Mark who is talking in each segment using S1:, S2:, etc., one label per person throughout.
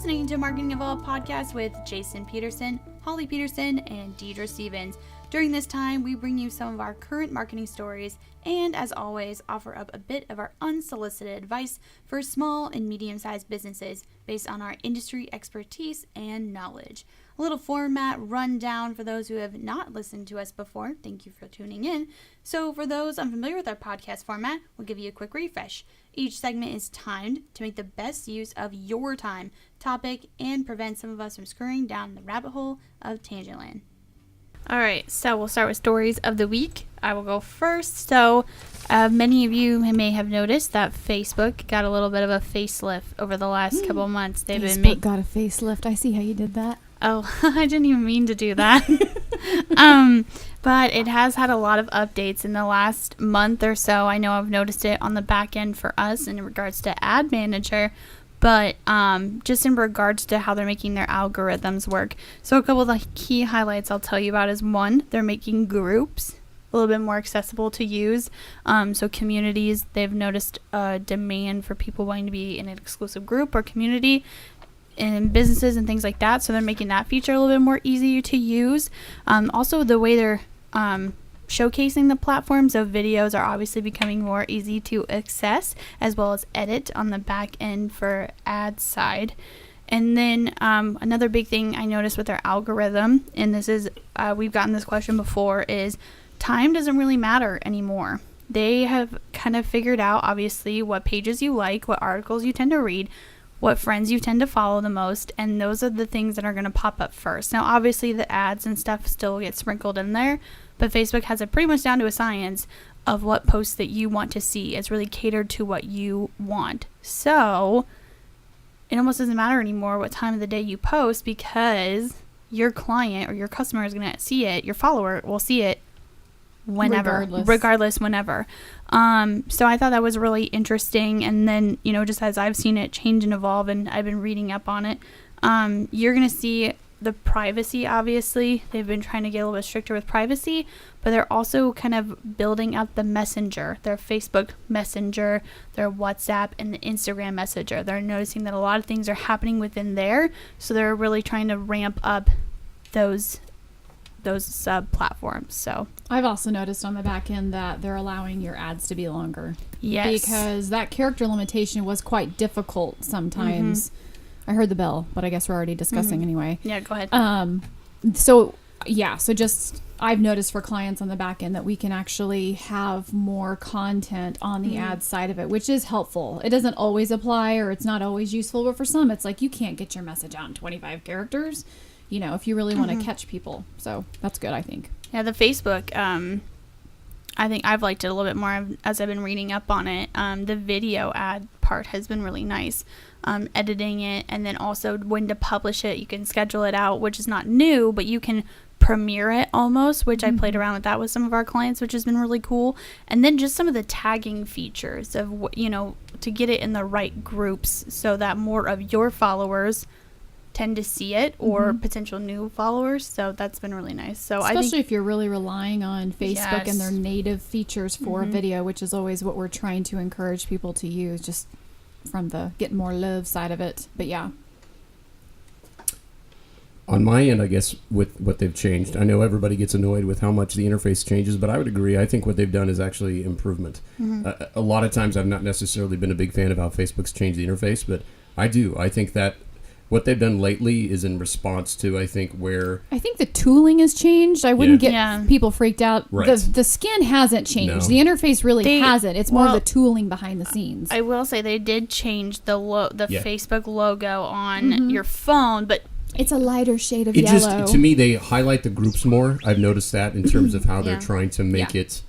S1: listening to Marketing Evolved podcast with Jason Peterson, Holly Peterson, and Deidre Stevens. During this time, we bring you some of our current marketing stories and, as always, offer up a bit of our unsolicited advice for small and medium-sized businesses based on our industry expertise and knowledge. A little format rundown for those who have not listened to us before. Thank you for tuning in. So for those unfamiliar with our podcast format, we'll give you a quick refresh. Each segment is timed to make the best use of your time, topic, and prevent some of us from scurrying down the rabbit hole of Tangent Land. All right, so we'll start with stories of the week. I will go first. So many of you may have noticed that Facebook got a little bit of a facelift over the last couple of months.
S2: Facebook got a facelift. I see how you did that.
S1: Oh, I didn't even mean to do that. But it has had a lot of updates in the last month or so. I know I've noticed it on the back end for us in regards to Ad Manager, but just in regards to how they're making their algorithms work. So a couple of the key highlights I'll tell you about is, one, they're making groups a little bit more accessible to use. So communities, they've noticed a demand for people wanting to be in an exclusive group or community in businesses and things like that. So they're making that feature a little bit more easier to use. Also, the way they're showcasing the platforms of videos are obviously becoming more easy to access, as well as edit on the back end for ad side. And then another big thing I noticed with their algorithm, and this is, we've gotten this question before, is time doesn't really matter anymore. They have kind of figured out, obviously, what pages you like, what articles you tend to read, what friends you tend to follow the most, and those are the things that are going to pop up first. Now, obviously, the ads and stuff still get sprinkled in there, but Facebook has it pretty much down to a science of what posts that you want to see. It's really catered to what you want. So it almost doesn't matter anymore what time of the day you post, because your client or your customer is going to see it, your follower will see it regardless whenever. So I thought that was really interesting. And then, just as I've seen it change and evolve, and I've been reading up on it, you're going to see the privacy. Obviously, they've been trying to get a little bit stricter with privacy, but they're also kind of building out the messenger, their Facebook Messenger, their WhatsApp, and the Instagram Messenger. They're noticing that a lot of things are happening within there, so they're really trying to ramp up those sub platforms. So
S2: I've also noticed on the back end that they're allowing your ads to be longer.
S1: Yes,
S2: because that character limitation was quite difficult sometimes. I heard the bell, but I guess we're already discussing anyway.
S1: Yeah, go ahead.
S2: So just I've noticed for clients on the back end that we can actually have more content on the ad side of it, which is helpful. It doesn't always apply, or it's not always useful, but for some it's like you can't get your message out in 25 characters, if you really want to catch people. So that's good, I think.
S1: Yeah, the Facebook, I think I've liked it a little bit more as I've been reading up on it. The video ad part has been really nice. Editing it, and then also when to publish it, you can schedule it out, which is not new, but you can premiere it almost, which I played around with that with some of our clients, which has been really cool. And then just some of the tagging features of, to get it in the right groups so that more of your followers tend to see it, or potential new followers. So that's been really nice. So
S2: especially if you're really relying on Facebook and their native features for video, which is always what we're trying to encourage people to use, just from the get more love side of it. But yeah,
S3: on my end, I guess with what they've changed, I know everybody gets annoyed with how much the interface changes, but I would agree. I think what they've done is actually improvement. A lot of times I've not necessarily been a big fan of how Facebook's changed the interface, but I do. I think that what they've done lately is in response to, I think the tooling has changed. I wouldn't get people freaked out.
S2: Right. The skin hasn't changed. No. The interface really hasn't. It's more the tooling behind the scenes.
S1: I will say they did change the Facebook logo on your phone, but
S2: it's a lighter shade of yellow.
S3: To me, they highlight the groups more. I've noticed that in terms of how they're trying to make it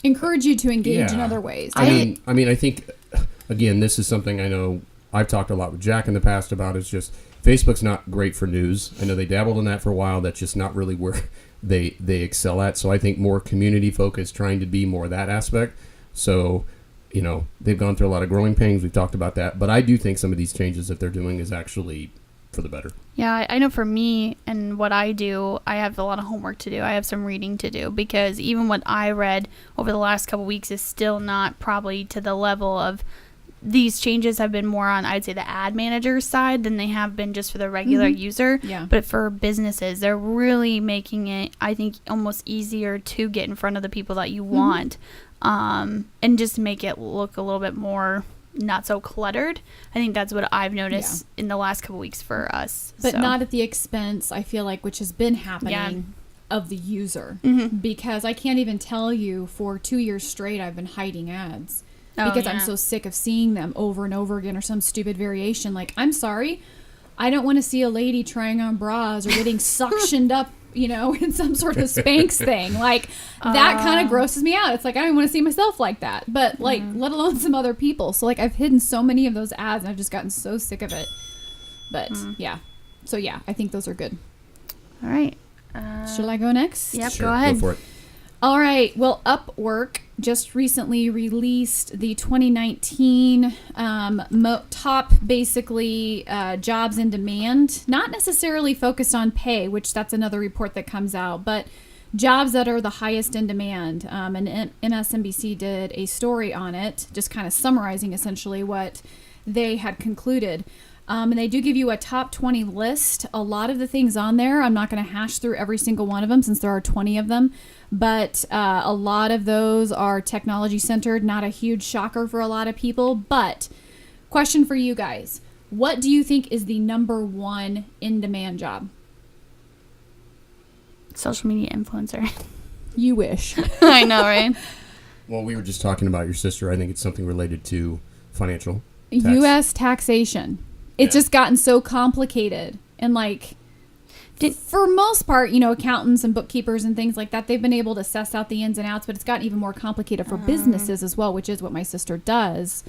S2: encourage you to engage in other ways.
S3: I think, again, this is something I know I've talked a lot with Jack in the past about. It's just Facebook's not great for news. I know they dabbled in that for a while. That's just not really where they excel at. So I think more community focused, trying to be more that aspect. So, they've gone through a lot of growing pains. We've talked about that. But I do think some of these changes that they're doing is actually for the better.
S1: Yeah, I know for me and what I do, I have a lot of homework to do. I have some reading to do, because even what I read over the last couple weeks is still not probably to the level of these changes have been more on, I'd say, the ad manager's side than they have been just for the regular user.
S2: Yeah.
S1: But for businesses, they're really making it, I think, almost easier to get in front of the people that you want, and just make it look a little bit more not so cluttered. I think that's what I've noticed in the last couple weeks for us.
S2: But
S1: So.
S2: not at the expense, I feel like, which has been happening,
S1: Yeah.
S2: of the user.
S1: Mhm.
S2: Because I can't even tell you, for 2 years straight, I've been hiding ads.
S1: Oh,
S2: Because I'm
S1: yeah.
S2: so sick of seeing them over and over again, or some stupid variation. Like, I'm sorry, I don't want to see a lady trying on bras or getting suctioned up, in some sort of Spanx thing. Like, that kind of grosses me out. It's like, I don't even want to see myself like that. But, like, let alone some other people. So, like, I've hidden so many of those ads, and I've just gotten so sick of it. But, yeah. So, yeah, I think those are good.
S1: All right.
S2: Should I go next?
S1: Yep,
S3: Sure,
S1: go ahead.
S3: Go for it.
S2: All right. Well, Upwork just recently released the 2019 top, basically, jobs in demand. Not necessarily focused on pay, which that's another report that comes out, but jobs that are the highest in demand. And MSNBC did a story on it, just kind of summarizing essentially what they had concluded. And they do give you a top 20 list. A lot of the things on there, I'm not going to hash through every single one of them since there are 20 of them. But a lot of those are technology centered. Not a huge shocker for a lot of people. But question for you guys. What do you think is the number one in-demand job?
S1: Social media influencer.
S2: You wish.
S1: I know, right?
S3: Well, we were just talking about your sister. I think it's something related to financial tax.
S2: U.S. taxation. It's
S3: Yeah.
S2: just gotten so complicated. And like, for most part, accountants and bookkeepers and things like that, they've been able to suss out the ins and outs, but it's gotten even more complicated for businesses as well, which is what my sister does.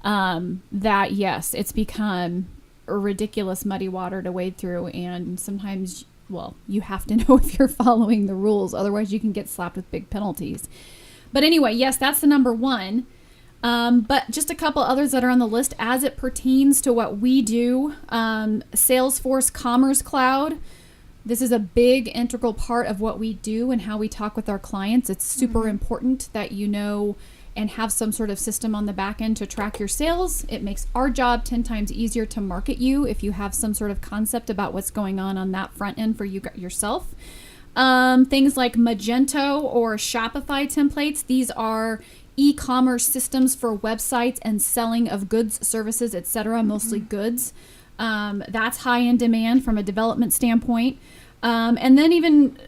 S2: That, yes, it's become a ridiculous muddy water to wade through. And sometimes, well, you have to know if you're following the rules. Otherwise, you can get slapped with big penalties. But anyway, yes, that's the number one. But just a couple others that are on the list as it pertains to what we do. Salesforce Commerce Cloud. This is a big integral part of what we do and how we talk with our clients. It's super important that you know and have some sort of system on the back end to track your sales. It makes our job 10 times easier to market you if you have some sort of concept about what's going on that front end for you yourself. Things like Magento or Shopify templates. These are e-commerce systems for websites and selling of goods, services, etc., mostly goods. That's high in demand from a development standpoint. And then even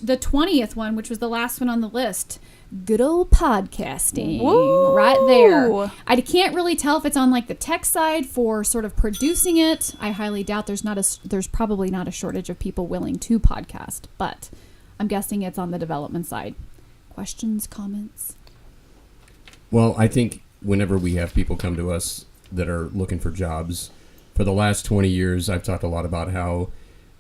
S2: the 20th one, which was the last one on the list, good old podcasting.
S1: Woo!
S2: Right there. I can't really tell if it's on like the tech side for sort of producing it. I highly doubt there's probably not a shortage of people willing to podcast, but I'm guessing it's on the development side. Questions, comments?
S3: Well, I think whenever we have people come to us that are looking for jobs, for the last 20 years, I've talked a lot about how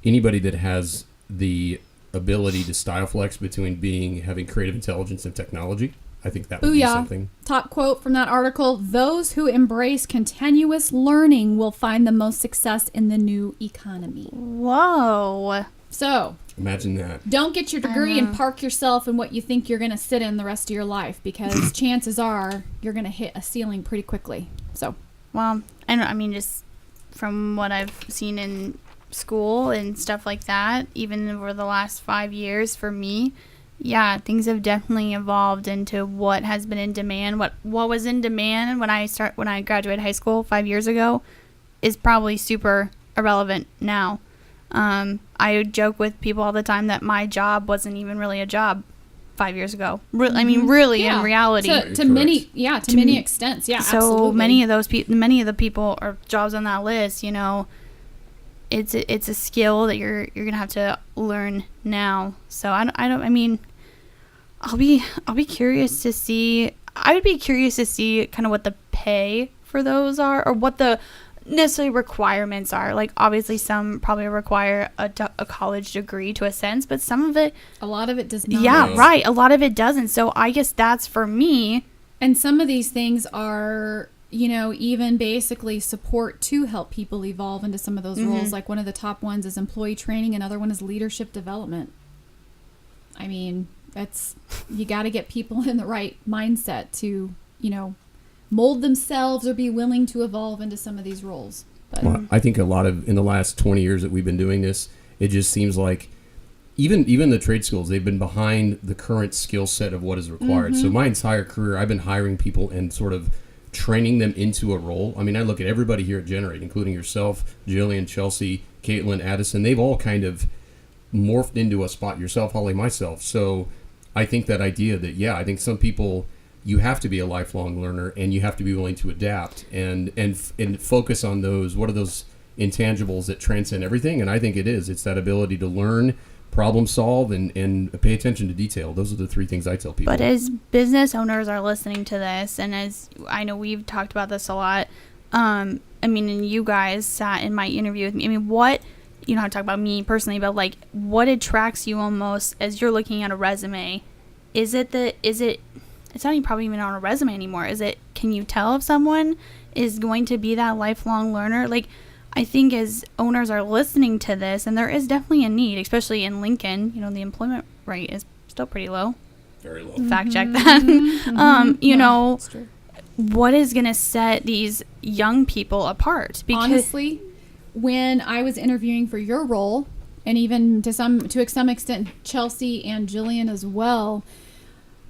S3: anybody that has the ability to style flex between having creative intelligence and technology, I think that would be
S2: Booyah.
S3: something.
S2: Top quote from that article: those who embrace continuous learning will find the most success in the new economy.
S1: Whoa.
S2: So
S3: Imagine that.
S2: don't get your degree and park yourself in what you think you're going to sit in the rest of your life, because chances are you're going to hit a ceiling pretty quickly. So
S1: Well, I mean, just from what I've seen in school and stuff like that, even over the last 5 years for me, yeah, things have definitely evolved into what has been in demand. What was in demand when I graduated high school 5 years ago is probably super irrelevant now. I joke with people all the time that my job wasn't even really a job 5 years ago. I mean, really,
S2: Yeah.
S1: in reality.
S2: to many, to many extents, yeah,
S1: So
S2: absolutely.
S1: many of those people, many of the people or jobs on that list, it's a skill that you're gonna have to learn now. So I mean, I'll be curious to see. I would be curious to see kind of what the pay for those are, or what the necessarily requirements are. Like, obviously some probably require a college degree to a sense, but some of it,
S2: a lot of it does not.
S1: yeah,
S3: No.
S1: right, a lot of it doesn't. So I guess that's for me.
S2: And some of these things are, even basically support to help people evolve into some of those roles. Like, one of the top ones is employee training. Another one is leadership development. I mean, you got to get people in the right mindset to, mold themselves or be willing to evolve into some of these roles. But
S3: Well, I think a lot of in the last 20 years that we've been doing this, it just seems like even the trade schools, they've been behind the current skill set of what is required. So my entire career, I've been hiring people and sort of training them into a role. I mean, I look at everybody here at Generate, including yourself, Jillian, Chelsea, Caitlin, Addison. They've all kind of morphed into a spot. Yourself, Holly, myself. So I think that idea that, yeah, I think some people, you have to be a lifelong learner and you have to be willing to adapt and focus on those. What are those intangibles that transcend everything? And I think it is. It's that ability to learn, problem solve, and pay attention to detail. Those are the three things I tell people.
S1: But as business owners are listening to this, and as I know we've talked about this a lot, I mean, and you guys sat in my interview with me. I mean, what, you know, I talk about me personally, but like, what attracts you almost as you're looking at a resume? It's not even probably even on a resume anymore. Can you tell if someone is going to be that lifelong learner? Like, I think as owners are listening to this, and there is definitely a need, especially in Lincoln, you know, the employment rate is still pretty low.
S3: Very low.
S1: Fact check that. You know,
S2: it's true.
S1: what is going to set these young people apart? Because
S2: Honestly, when I was interviewing for your role, and even to some extent Chelsea and Jillian as well,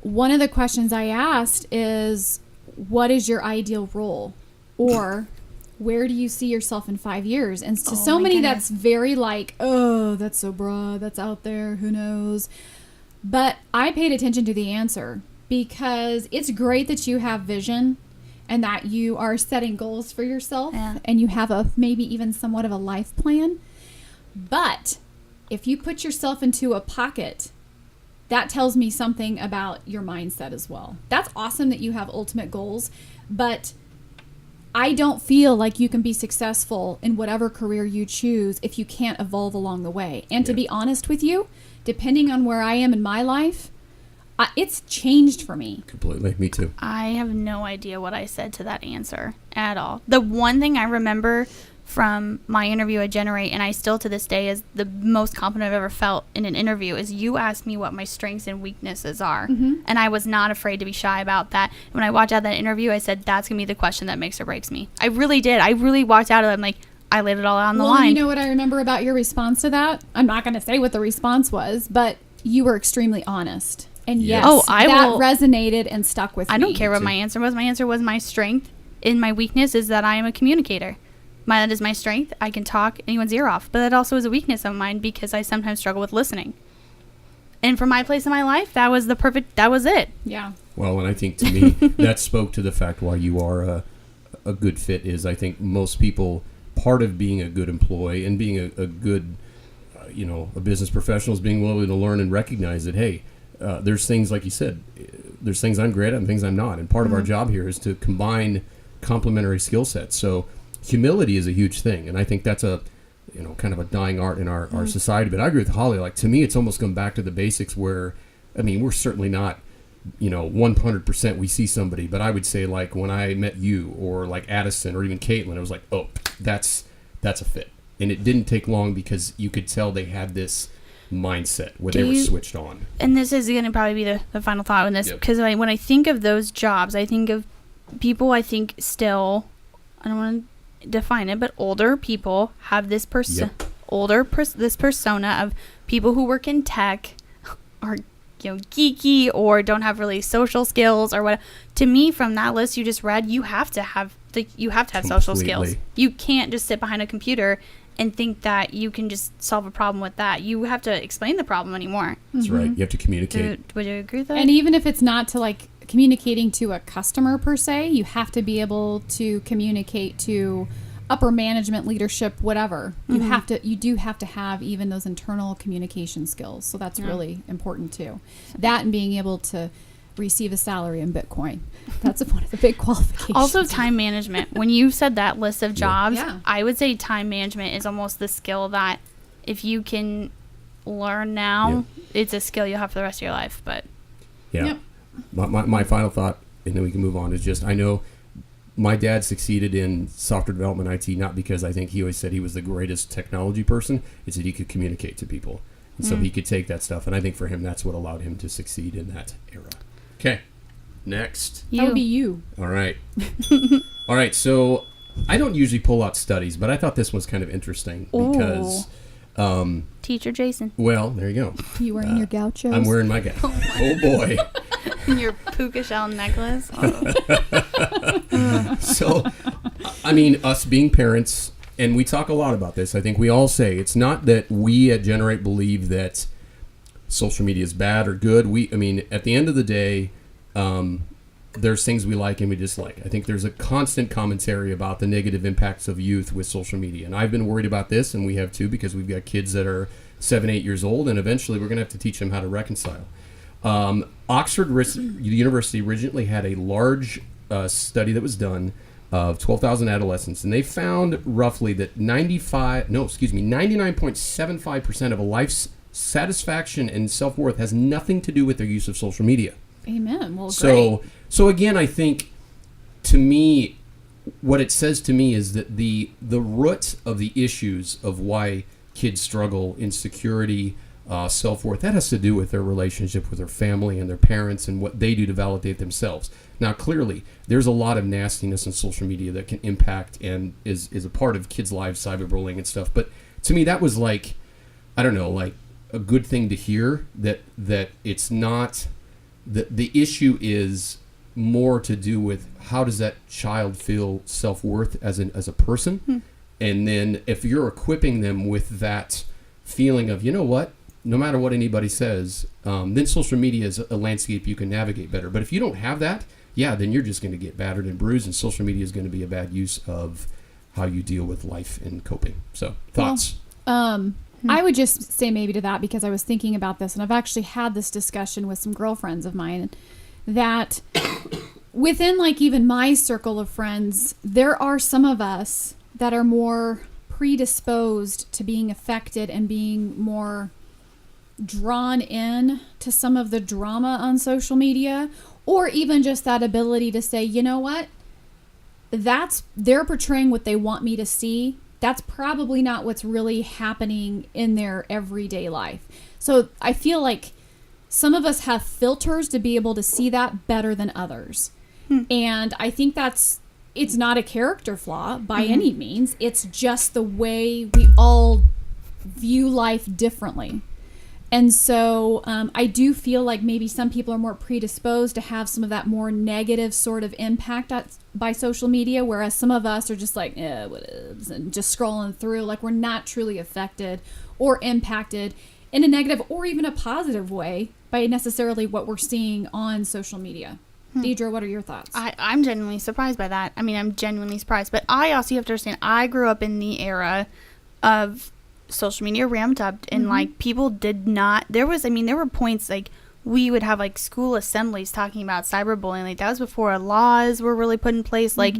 S2: one of the questions I asked is, what is your ideal role? Or where do you see yourself in 5 years? And to so
S1: my
S2: many,
S1: goodness.
S2: that's very like, oh, that's so broad, that's out there, who knows? But I paid attention to the answer, because it's great that you have vision and that you are setting goals for yourself,
S1: Yeah.
S2: and you have a maybe even somewhat of a life plan. But if you put yourself into a pocket, that tells me something about your mindset as well. That's awesome that you have ultimate goals, but I don't feel like you can be successful in whatever career you choose if you can't evolve along the way. And to
S3: Yeah.
S2: be honest with you, depending on where I am in my life, it's changed for me.
S3: Completely. Me too.
S1: I have no idea what I said to that answer at all. The one thing I remember from my interview at Generate, and I still to this day is the most confident I've ever felt in an interview, is you asked me what my strengths and weaknesses are. And I was not afraid to be shy about that. When I walked out of that interview, I said, that's going to be the question that makes or breaks me. I really did. I really walked out of it. I'm like, I laid it all out on the
S2: Well,
S1: line.
S2: you know what I remember about your response to that? I'm not going to say what the response was, but you were extremely honest. And
S3: Yes.
S2: yes,
S1: Oh, I
S2: that
S1: will-
S2: resonated and stuck with me.
S1: I don't care what
S3: too.
S1: my answer was. My answer was my strength and my weakness is that I am a communicator. That is my strength. I can talk anyone's ear off. But that also is a weakness of mine because I sometimes struggle with listening. And for my place in my life, that was it.
S2: Yeah.
S3: Well, and I think to me, that spoke to the fact why you are a good fit is I think most people, part of being a good employee and being a good, a business professional is being willing to learn and recognize that, hey, there's things, like you said, there's things I'm great at and things I'm not. And part of our job here is to combine complementary skill sets. So humility is a huge thing. And I think that's kind of a dying art in our society. But I agree with Holly. Like, to me, it's almost come back to the basics where, I mean, we're certainly not, 100% we see somebody. But I would say, like, when I met you or like Addison or even Caitlin, it was like, oh, that's a fit. And it didn't take long because you could tell they had this mindset where they were switched on.
S1: And this is going to probably be the final thought on this.
S3: Yep.
S1: Because when I think of those jobs, I think of people, I think still, I don't want to define it, but older people have this this persona of people who work in tech are geeky or don't have really social skills or what. To me, from that list you just read, you have to have social skills.
S3: Completely.
S1: You can't just sit behind a computer and think that you can just solve a problem with that. You have to explain the problem anymore.
S3: That's right. You have to communicate.
S1: Would you agree with that?
S2: And even if it's not to like communicating to a customer per se, you have to be able to communicate to upper management, leadership, whatever. You do have to have even those internal communication skills. So that's really important too. That and being able to receive a salary in Bitcoin. That's one of the big qualifications.
S1: Also, time management. When you said that list of jobs,
S2: Yeah.
S1: I would say time management is almost the skill that if you can learn now, it's a skill you'll have for the rest of your life. But
S3: Yeah.
S2: Yep.
S3: My final thought, and then we can move on, is just I know my dad succeeded in software development IT not because I think he always said he was the greatest technology person. It's that he could communicate to people. And so he could take that stuff. And I think for him, that's what allowed him to succeed in that era. Okay. Next.
S2: That would be you.
S3: All right. All right. So I don't usually pull out studies, but I thought this was kind of interesting because,
S1: Teacher Jason.
S3: well, there you go.
S2: You wearing your gauchos?
S3: I'm wearing my gown. Oh boy.
S1: Your puka shell necklace.
S3: So, I mean, us being parents, and we talk a lot about this. I think we all say it's not that we at Generate believe that social media is bad or good. I mean, at the end of the day, there's things we like and we dislike. I think there's a constant commentary about the negative impacts of youth with social media. And I've been worried about this, and we have too, because we've got kids that are 7, 8 years old, and eventually we're going to have to teach them how to reconcile. Oxford University originally had a large study that was done of 12,000 adolescents, and they found roughly that 99.75% of a life's satisfaction and self-worth has nothing to do with their use of social media.
S2: Amen. Well,
S3: So again, I think, to me, what it says to me is that the root of the issues of why kids struggle, insecurity, self-worth, that has to do with their relationship with their family and their parents and what they do to validate themselves. Now, clearly, there's a lot of nastiness in social media that can impact and is a part of kids' lives, cyberbullying and stuff. But to me, that was like, I don't know, like a good thing to hear, that it's not, the issue is more to do with how does that child feel self-worth as a person. And then if you're equipping them with that feeling of, you know what, no matter what anybody says, then social media is a landscape you can navigate better. But if you don't have that, yeah, then you're just going to get battered and bruised, and social media is going to be a bad use of how you deal with life and coping. So, thoughts?
S2: I would just say maybe to that, because I was thinking about this, and I've actually had this discussion with some girlfriends of mine, that within like even my circle of friends, there are some of us that are more predisposed to being affected and being more drawn in to some of the drama on social media, or even just that ability to say, you know what, they're portraying what they want me to see. That's probably not what's really happening in their everyday life. So I feel like some of us have filters to be able to see that better than others. And I think it's not a character flaw by any means. It's just the way we all view life differently. And so I do feel like maybe some people are more predisposed to have some of that more negative sort of impact by social media, whereas some of us are just like, what is, and just scrolling through, like we're not truly affected or impacted in a negative or even a positive way by necessarily what we're seeing on social media. Deidre, what are your thoughts?
S1: I'm genuinely surprised by that. I mean, I'm genuinely surprised. But I also have to understand, I grew up in the era of social media ramped up, and like people did not, there were points like we would have like school assemblies talking about cyberbullying. Like that was before laws were really put in place. Like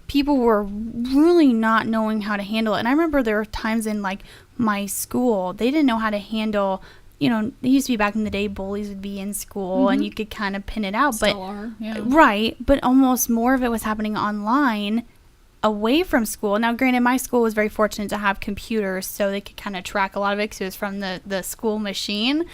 S1: people were really not knowing how to handle it. And I remember there were times in like my school, they didn't know how to handle, you know, it used to be back in the day, bullies would be in school and you could kind of pin it out.
S2: Still are, yeah.
S1: Right. But almost more of it was happening online, away from school. Now, granted, my school was very fortunate to have computers, so they could kind of track a lot of it because it was from the school machine.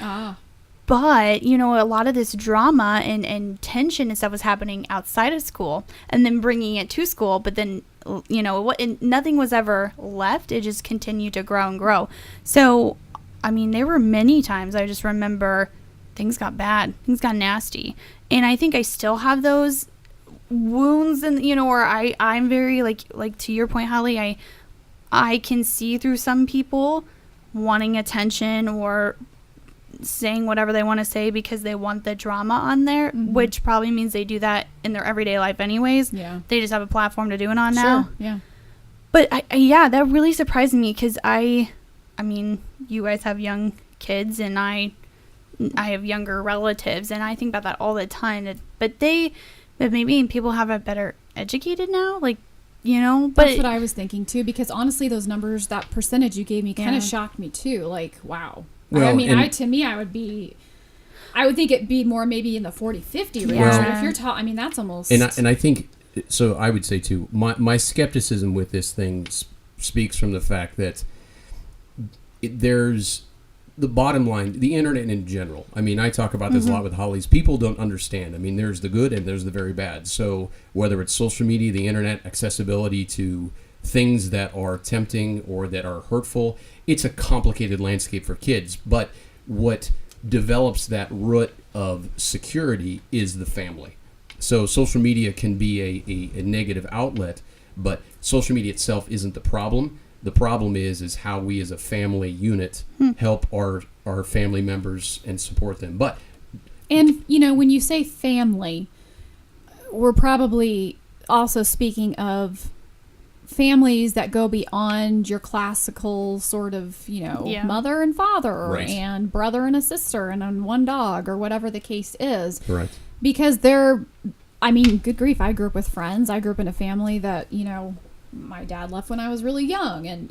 S1: But, you know, a lot of this drama and tension and stuff was happening outside of school and then bringing it to school. But then, you know, nothing was ever left. It just continued to grow and grow. So, I mean, there were many times I just remember things got bad. Things got nasty. And I think I still have those wounds, and you know, or I'm very like to your point, Holly, I can see through some people wanting attention or saying whatever they want to say because they want the drama on there, which probably means they do that in their everyday life anyways.
S2: Yeah,
S1: they just have a platform to do it on now.
S2: Yeah,
S1: but yeah, that really surprised me because I mean, you guys have young kids and I have younger relatives, and I think about that all the time. But maybe people have it better educated now, like, you know. But
S2: that's what I was thinking too, because honestly, those numbers, that percentage you gave me, kind of shocked me too. Like, wow.
S3: Well,
S2: I mean, I would think it'd be more maybe in the 40-50 range.
S3: Well,
S2: but if you're I mean, that's almost.
S3: And I think so. I would say too, my skepticism with this thing speaks from the fact that there's the bottom line, the internet in general. I mean, I talk about this a lot with Hollies. People don't understand. I mean, there's the good and there's the very bad. So whether it's social media, the internet, accessibility to things that are tempting or that are hurtful, it's a complicated landscape for kids. But what develops that root of security is the family. So social media can be a negative outlet, but social media itself isn't the problem. The problem is how we as a family unit help our family members and support them. But
S2: And, when you say family, we're probably also speaking of families that go beyond your classical sort of,
S1: Yeah.
S2: mother and father
S3: Right.
S2: and brother and a sister and one dog or whatever the case is.
S3: correct.
S2: Because good grief, I grew up with friends. I grew up in a family that, my dad left when I was really young. And,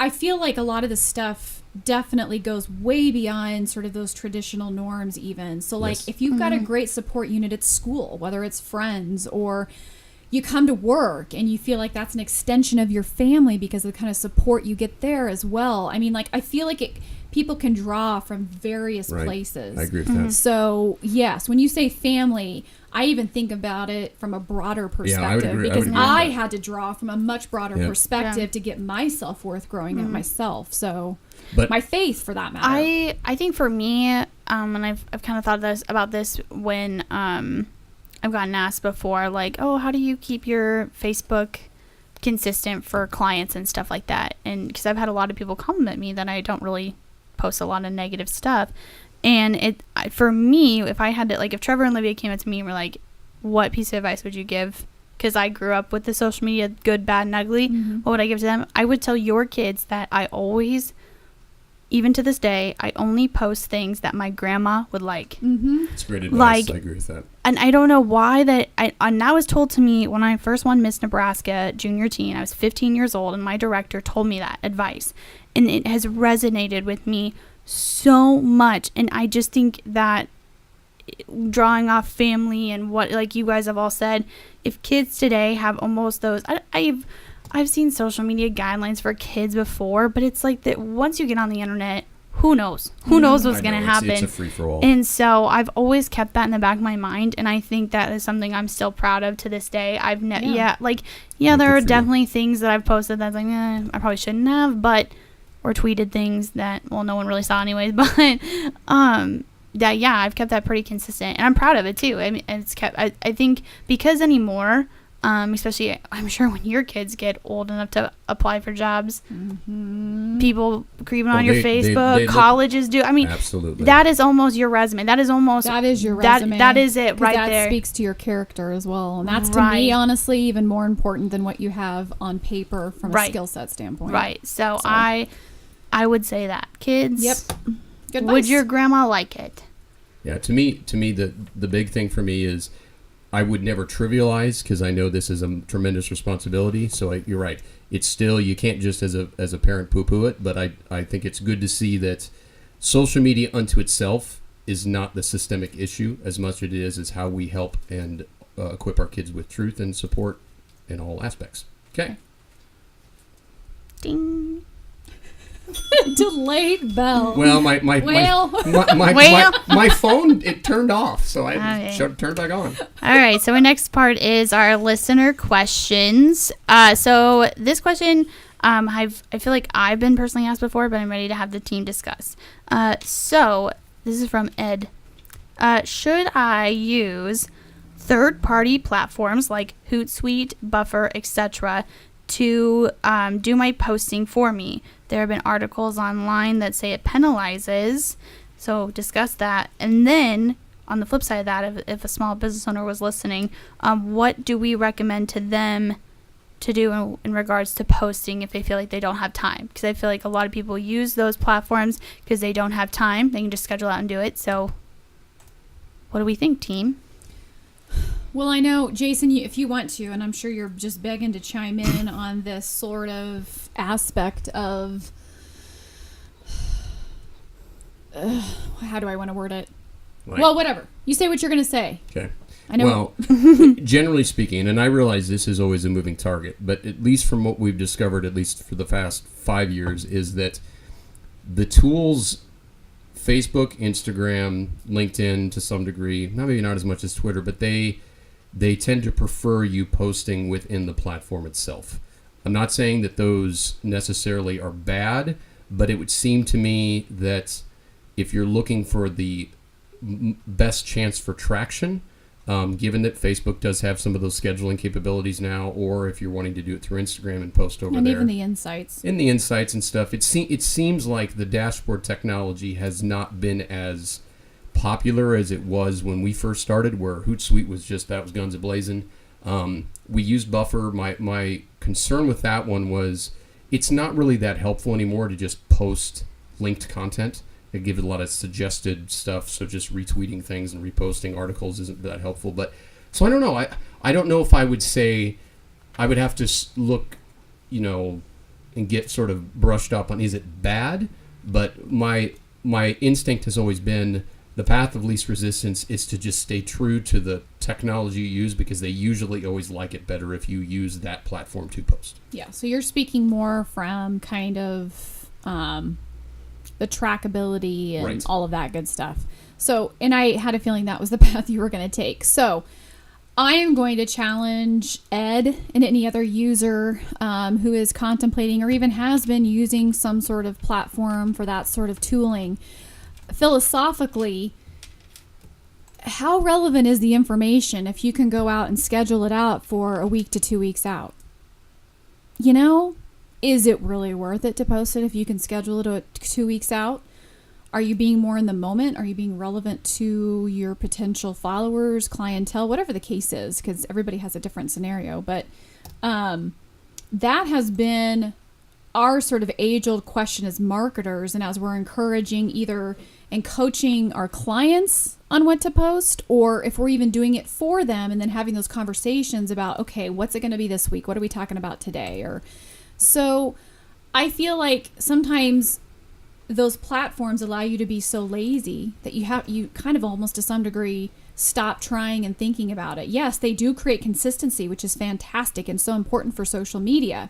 S2: I feel like a lot of this stuff definitely goes way beyond sort of those traditional norms even. So like
S3: Yes.
S2: if you've got a great support unit at school, whether it's friends or you come to work and you feel like that's an extension of your family because of the kind of support you get there as well. I mean, like, I feel like people can draw from various
S3: Right.
S2: places.
S3: I agree with that.
S2: So, yes, when you say family, I even think about it from a broader perspective
S3: I would agree
S2: because
S3: with
S2: I
S3: that.
S2: had to draw from a much broader
S3: Yeah.
S2: perspective
S1: Yeah.
S2: to get my self-worth growing up myself. So,
S3: But
S2: my faith for that matter.
S1: I think for me, and I've kind of thought about this when I've gotten asked before, like, oh, how do you keep your Facebook consistent for clients and stuff like that? And because I've had a lot of people compliment me that I don't really post a lot of negative stuff. And for me, if I had to, like, if Trevor and Olivia came up to me and were like, what piece of advice would you give? Because I grew up with the social media, good, bad, and ugly. What would I give to them? I would tell your kids that I always, even to this day, I only post things that my grandma would like.
S3: it's great advice.
S1: Like-
S3: I agree with that.
S1: And I don't know why and that was told to me when I first won Miss Nebraska junior teen. I was 15 years old, and my director told me that advice. And it has resonated with me so much. And I just think that drawing off family and what, like you guys have all said, if kids today have almost those, I've seen social media guidelines for kids before, but it's like that once you get on the internet, who knows? Who knows what's
S3: I
S1: going to
S3: know,
S1: happen?
S3: It's a free-for-all.
S1: And so I've always kept that in the back of my mind, and I think that is something I'm still proud of to this day. There
S3: Good
S1: are
S3: for you.
S1: definitely things that I've posted that's like, I probably shouldn't have, or tweeted things that, well, no one really saw anyways, but I've kept that pretty consistent, and I'm proud of it too. I mean, it's kept. I think because anymore, especially I'm sure when your kids get old enough to apply for jobs, people creeping on your Facebook,
S3: they look-
S1: colleges do. I mean,
S3: Absolutely.
S1: that is almost your resume. That is almost
S2: that is your resume.
S1: That is it
S2: 'Cause
S1: right
S2: that
S1: there.
S2: speaks to your character as well. And that's, to
S1: Right.
S2: me, honestly, even more important than what you have on paper from a
S1: Right.
S2: skill set standpoint.
S1: Right. So
S2: So-
S1: I would say that kids.
S2: Yep. Good
S1: Would
S2: advice.
S1: your grandma like it?
S3: Yeah, to me, the big thing for me is I would never trivialize because I know this is a tremendous responsibility. So you're right. It's still, you can't just as a parent poo-poo it, but I think it's good to see that social media unto itself is not the systemic issue as much as it is how we help and equip our kids with truth and support in all aspects. Okay.
S1: Ding.
S2: Delayed bell.
S3: Well, my
S2: Well.
S3: my phone, it turned off, so I
S1: Okay.
S3: turned back on.
S1: All right, so our next part is our listener questions. So this question, I feel like I've been personally asked before, but I'm ready to have the team discuss. So this is from Ed. Should I use third-party platforms like Hootsuite, Buffer, etc. to do my posting for me? There have been articles online that say it penalizes, so discuss that. And then on the flip side of that, if a small business owner was listening, what do we recommend to them to do in regards to posting if they feel like they don't have time? Because I feel like a lot of people use those platforms because they don't have time. They can just schedule out and do it. So what do we think, team?
S2: Well, I know, Jason, if you want to, and I'm sure you're just begging to chime in on this sort of aspect of, how do I want to word it?
S3: Like,
S2: Well, whatever. You say what you're going to say.
S3: okay.
S2: I know.
S3: Well, generally speaking, and I realize this is always a moving target, but at least from what we've discovered, at least for the past 5 years, is that the tools, Facebook, Instagram, LinkedIn to some degree, maybe not as much as Twitter, but they tend to prefer you posting within the platform itself. I'm not saying that those necessarily are bad, but it would seem to me that if you're looking for the best chance for traction, given that Facebook does have some of those scheduling capabilities now, or if you're wanting to do it through Instagram and post over
S2: And
S3: there.
S2: even the insights.
S3: In the insights and stuff, it seems like the dashboard technology has not been as popular as it was when we first started, where Hootsuite was that was guns a-blazing. We used Buffer. My concern with that one was it's not really that helpful anymore to just post linked content. It gives a lot of suggested stuff, so just retweeting things and reposting articles isn't that helpful. But so I don't know. I don't know if I would say I would have to look, and get sort of brushed up on is it bad? But my instinct has always been the path of least resistance is to just stay true to the technology you use, because they usually always like it better if you use that platform to post.
S2: Yeah, so you're speaking more from kind of the trackability and
S3: Right.
S2: all of that good stuff. So, and I had a feeling that was the path you were going to take. So, I am going to challenge Ed and any other user who is contemplating or even has been using some sort of platform for that sort of tooling. Philosophically, how relevant is the information if you can go out and schedule it out for a week to 2 weeks out? Is it really worth it to post it if you can schedule it 2 weeks out? Are you being more in the moment? Are you being relevant to your potential followers, clientele, whatever the case is? Because everybody has a different scenario. But that has been our sort of age-old question as marketers, and as we're encouraging either and coaching our clients on what to post, or if we're even doing it for them and then having those conversations about, okay, what's it going to be this week? What are we talking about today? So I feel like sometimes those platforms allow you to be so lazy that you kind of almost to some degree stop trying and thinking about it. Yes, they do create consistency, which is fantastic and so important for social media.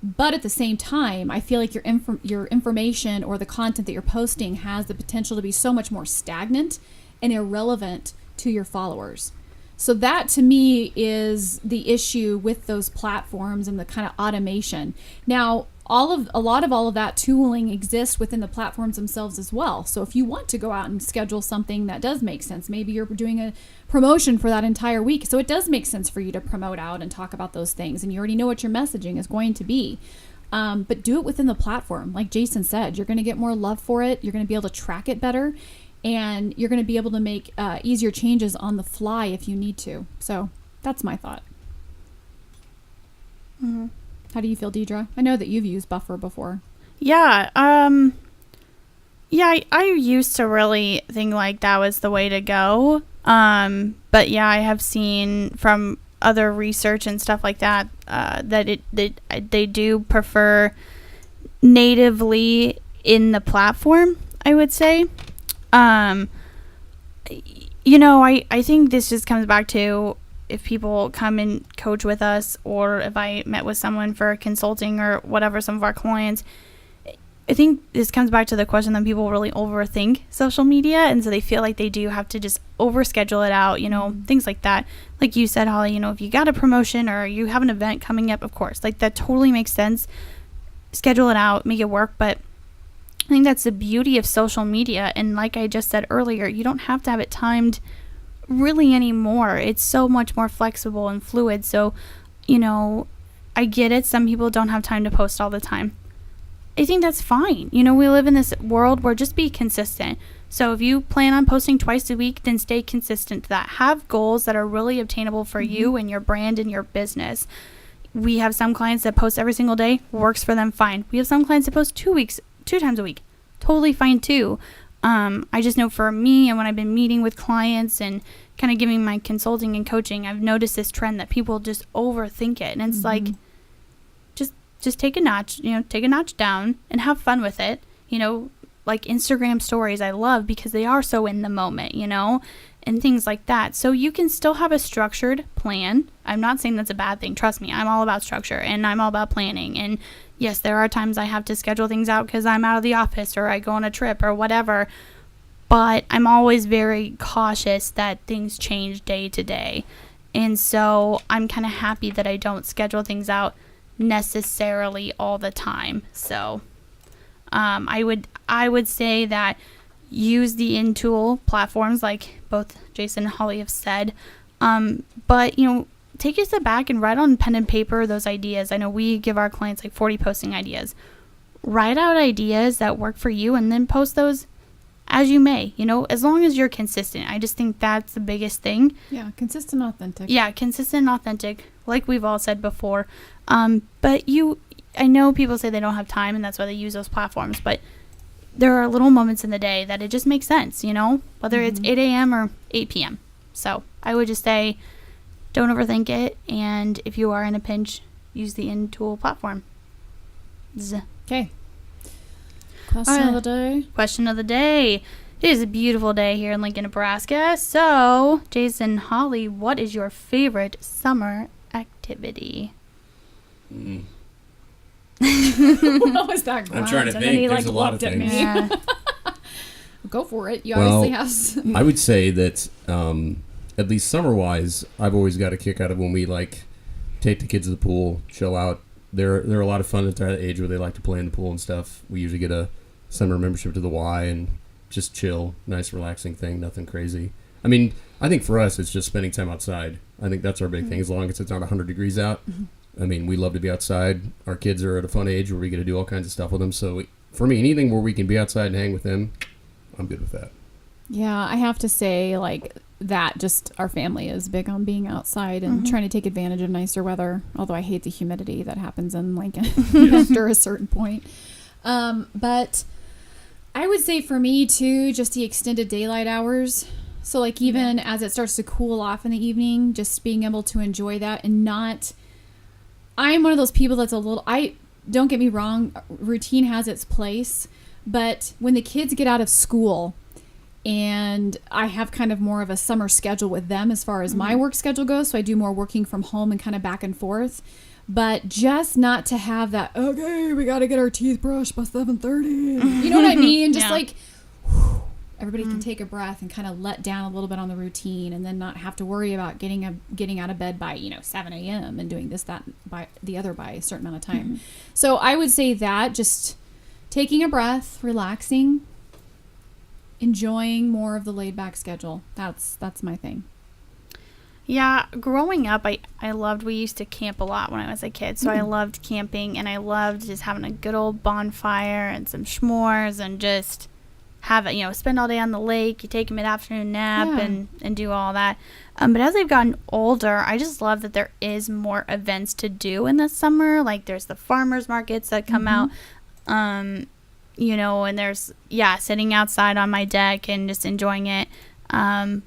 S2: But at the same time, I feel like your information or the content that you're posting has the potential to be so much more stagnant and irrelevant to your followers. So that to me is the issue with those platforms and the kind of automation. Now, a lot of that tooling exists within the platforms themselves as well. So if you want to go out and schedule something that does make sense, maybe you're doing a promotion for that entire week. So it does make sense for you to promote out and talk about those things, and you already know what your messaging is going to be. But do it within the platform. Like Jason said, you're going to get more love for it. You're going to be able to track it better, and you're going to be able to make easier changes on the fly if you need to. So that's my thought.
S1: Mm-hmm.
S2: How do you feel, Deidre? I know that you've used Buffer before.
S1: Yeah. I used to really think like that was the way to go. But yeah, I have seen from other research and stuff like that, that they do prefer natively in the platform, I would say. I think this just comes back to if people come and coach with us, or if I met with someone for consulting or whatever, some of our clients, I think this comes back to the question that people really overthink social media, and so they feel like they do have to just overschedule it out, things like that. Like you said, Holly, if you got a promotion or you have an event coming up, of course, like that totally makes sense. Schedule it out, make it work. But I think that's the beauty of social media. And like I just said earlier, you don't have to have it timed really anymore. It's so much more flexible and fluid. So, I get it. Some people don't have time to post all the time. I think that's fine. We live in this world where just be consistent. So if you plan on posting twice a week, then stay consistent to that. Have goals that are really obtainable for you and your brand and your business. We have some clients that post every single day, works for them fine. We have some clients that post 2 times a week, totally fine too. I just know for me, and when I've been meeting with clients and kind of giving my consulting and coaching, I've noticed this trend that people just overthink it. And it's like, just take a notch, take a notch down and have fun with it. like Instagram stories I love because they are so in the moment, you know, and things like that. So you can still have a structured plan. I'm not saying that's a bad thing. Trust me, I'm all about structure and I'm all about planning. And yes, there are times I have to schedule things out because I'm out of the office or I go on a trip or whatever. But I'm always very cautious that things change day to day. And so I'm kind of happy that I don't schedule things out necessarily all the time. So I would say that use the in-tool platforms like both Jason and Holly have said. But, you know, take a step back and write on pen and paper those ideas. I know we give our clients like 40 posting ideas. Write out ideas that work for you and then post those as you may, you know, as long as you're consistent. I just think that's the biggest thing.
S2: Yeah, consistent, authentic.
S1: Yeah, consistent and authentic, like we've all said before. But I know people say they don't have time and that's why they use those platforms, but there are little moments in the day that it just makes sense, you know, whether it's 8 a.m. or 8 p.m. So I would just say don't overthink it. And if you are in a pinch, use the in-tool platform.
S2: Okay. Question of the day.
S1: Question of the day. It is a beautiful day here in Lincoln, Nebraska. So, Jason, Holly, what is your favorite summer activity?
S2: What was that grunt?
S3: I'm trying to
S2: And then
S3: think.
S2: he,
S3: There's a lot
S2: looked
S3: of
S2: at me.
S3: things.
S1: Yeah.
S2: Go for it. You
S3: Well,
S2: obviously have some.
S3: I would say that at least summer-wise, I've always got a kick out of when we like take the kids to the pool, chill out. They're a lot of fun at that age where they like to play in the pool and stuff. We usually get a summer membership to the Y and just chill, nice relaxing thing, nothing crazy. I mean, I think for us it's just spending time outside. I think that's our big thing. As long as it's not 100 degrees out. I mean, we love to be outside. Our kids are at a fun age where we get to do all kinds of stuff with them. So for me, anything where we can be outside and hang with them, I'm good with that.
S2: Yeah, I have to say, like, that just our family is big on being outside and trying to take advantage of nicer weather, although I hate the humidity that happens in Lincoln after a certain point. But I would say for me, too, just the extended daylight hours. So, like, even as it starts to cool off in the evening, just being able to enjoy that and not... I'm one of those people that's a little... Don't get me wrong, routine has its place, but when the kids get out of school... And I have kind of more of a summer schedule with them as far as my work schedule goes. So I do more working from home and kind of back and forth. But just not to have that, okay, we got to get our teeth brushed by 7:30. You know what I mean? Just like, whew, everybody can take a breath and kind of let down a little bit on the routine and then not have to worry about getting out of bed by, 7 a.m. and doing this, that, by the other by a certain amount of time. So I would say that just taking a breath, relaxing, enjoying more of the laid back schedule. That's my thing.
S1: Yeah, growing up, I loved, we used to camp a lot when I was a kid. So I loved camping and I loved just having a good old bonfire and some s'mores and just have it, spend all day on the lake. You take a mid-afternoon nap and do all that. But as I've gotten older, I just love that there is more events to do in the summer. Like there's the farmers markets that come out. And there's, sitting outside on my deck and just enjoying it,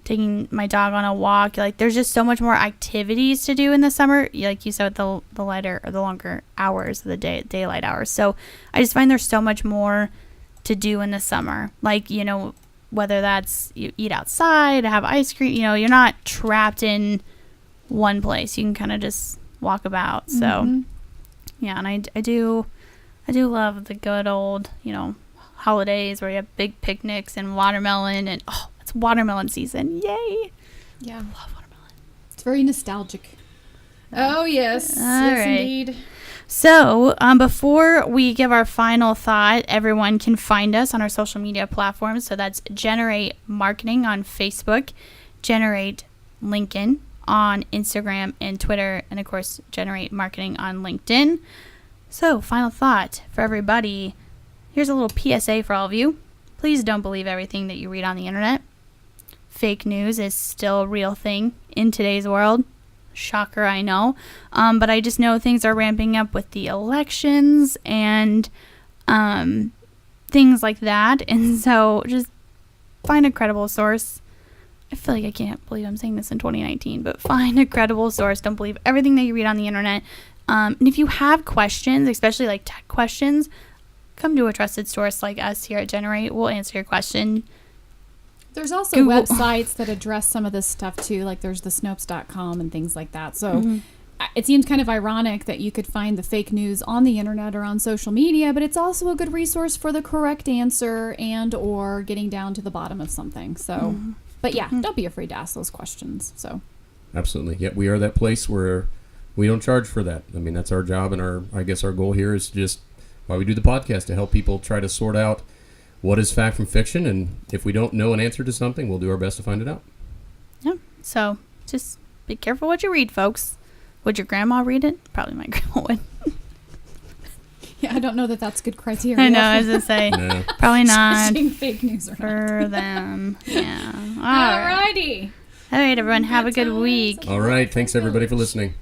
S1: taking my dog on a walk. Like, there's just so much more activities to do in the summer, like you said, the lighter or the longer hours of the daylight hours. So I just find there's so much more to do in the summer. Like, whether that's you eat outside, have ice cream, you're not trapped in one place. You can kind of just walk about. So, and I do love the good old, holidays where you have big picnics and watermelon and, it's watermelon season. Yay.
S2: Yeah.
S1: I love watermelon.
S2: It's very nostalgic. Oh, yes.
S1: All
S2: yes,
S1: right.
S2: indeed.
S1: So, before we give our final thought, everyone can find us on our social media platforms. So that's Generate Marketing on Facebook, Generate Lincoln on Instagram and Twitter, and of course, Generate Marketing on LinkedIn. So, final thought for everybody. Here's a little PSA for all of you. Please don't believe everything that you read on the internet. Fake news is still a real thing in today's world. Shocker, I know. But I just know things are ramping up with the elections and things like that. And so just find a credible source. I feel like I can't believe I'm saying this in 2019, but find a credible source. Don't believe everything that you read on the internet. And if you have questions, especially like tech questions, come to a trusted source like us here at Generate. We'll answer your question.
S2: There's also
S1: Google.
S2: websites that address some of this stuff too, like there's the Snopes.com and things like that. So it seems kind of ironic that you could find the fake news on the internet or on social media, but it's also a good resource for the correct answer and or getting down to the bottom of something. So, but yeah, don't be afraid to ask those questions. So,
S3: Absolutely. Yet we are that place where we don't charge for that. I mean, that's our job, and I guess our goal here is just why we do the podcast, to help people try to sort out what is fact from fiction, and if we don't know an answer to something, we'll do our best to find it out.
S1: Yeah. So just be careful what you read, folks. Would your grandma read it? Probably my grandma would.
S2: yeah, I don't know that that's good criteria.
S1: I know, I was going to say,
S3: No.
S1: probably not
S2: Searching fake news or not.
S1: for them. Yeah. All right.
S2: Alrighty.
S1: All right, everyone. Have a good
S2: times.
S1: week.
S3: All right. Thanks, everybody, for listening.